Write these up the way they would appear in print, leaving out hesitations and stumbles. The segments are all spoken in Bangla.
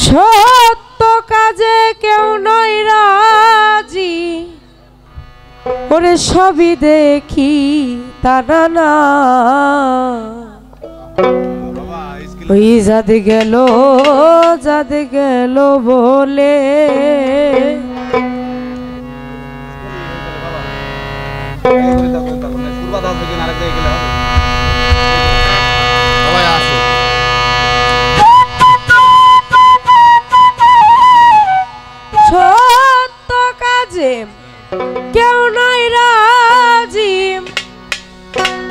সত্য কাজে কেউ নয় রাজি, ওরে সবই দেখি তারা না। ওই যাদ গেল বলে সত্য কাজে কেউ নয় রাজি,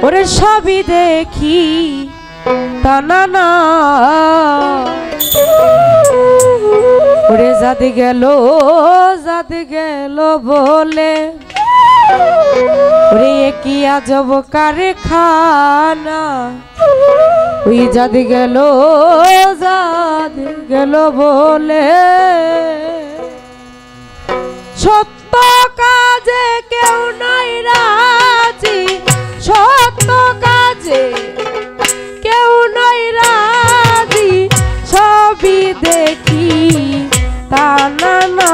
ওরে সবই দেখি তা না। ওরে যাদ গেল বলে ওরে কি আজব কারখানা। ওই যাদ গেল বলে সত্য কাজে কেউ নয় রাজি, সত্য কাজে কেউ নয় রাজি, সবই দেখি তা না।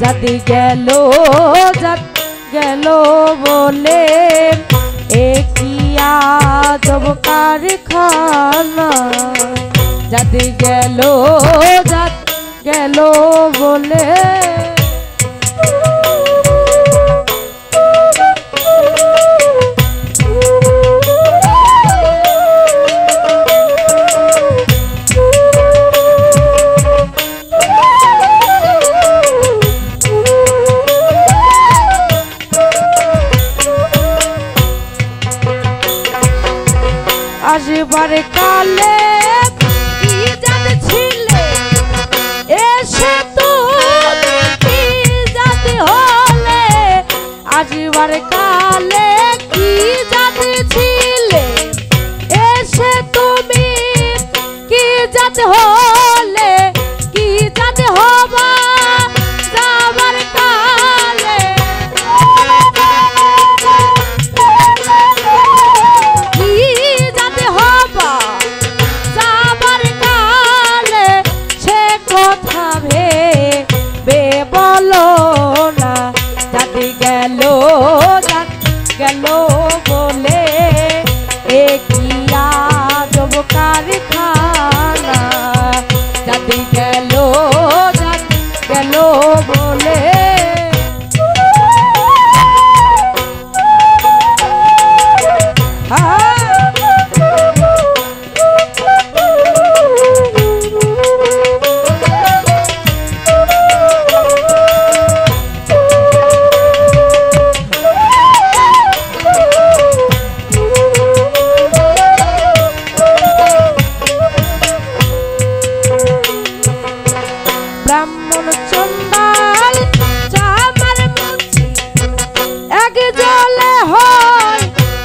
যাদ গেল বলে এ কি আজব কারখানা। যাদ গেল বলে আসবার কালে কি জাত ছিলে, এসে তুমি কি জাত হলে। আসবার কালে কি জাত ছিলে, এসে তুমি কি জাত হলে। কি জাত হবা যাবার কালে, গেল বলে এ কি আজব কারখানা। যাদ গেল বলে ব্রাহ্মণ চন্ডাল চামার মুচি এক জলে হয়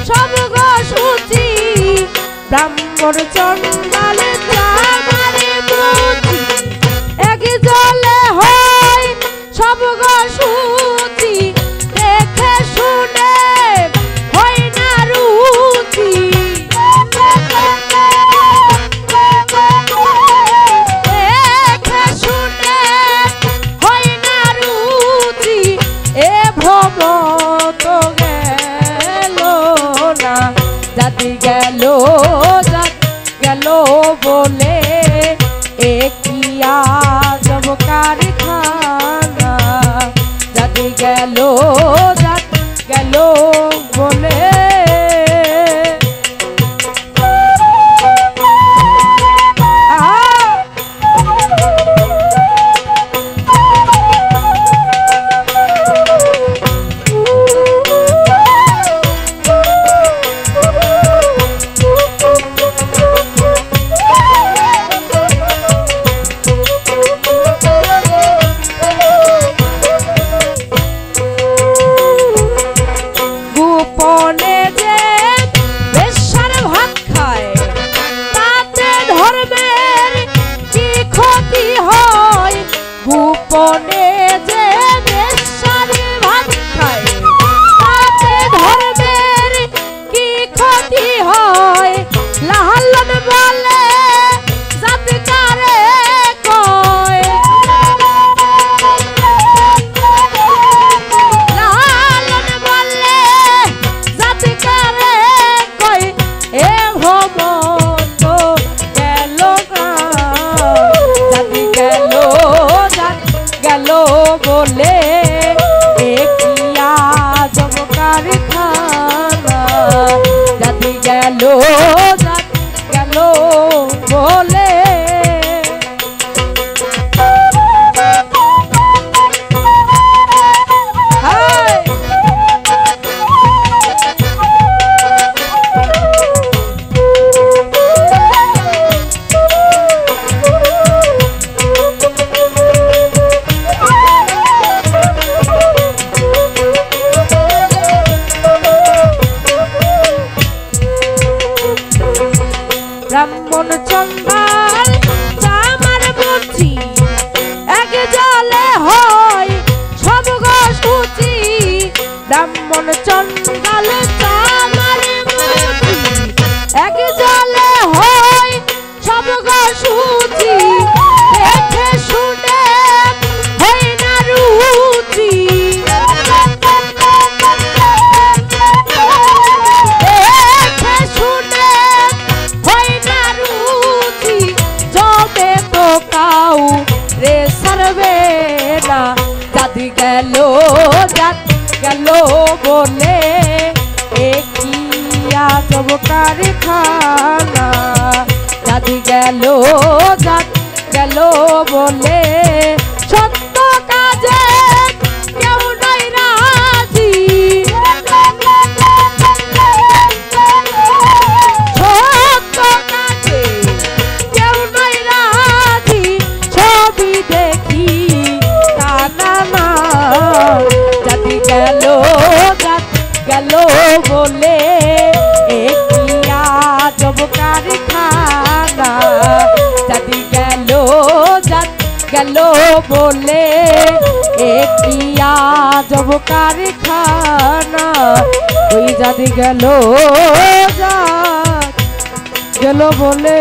সব গো সূচি। ব্রাহ্মণ চন্ডাল চামার মুচি এক জলে হয় সব গো সূচি। দেখে শুনে হয় না রুচি, তো গেল না। যাদ গেল বলে এ কি আজব কারখানা। যাদ গেল বলে বলে জাত কারে জাতি গেল জাত গেল বলে একই আজব কারখানা জাতি গেল জাত গেল বলে সত্য কাজে কেউ নাই রাজি সত্য কাজে কেউ নাই রাজি ছবি দেখি কানা না জাতি গেল জাত গেল বলে একই আজব কারখানা জাতি গেল জাত গেল বলে একই আজব কারখানা ওই জাতি গেল জাত গেল বলে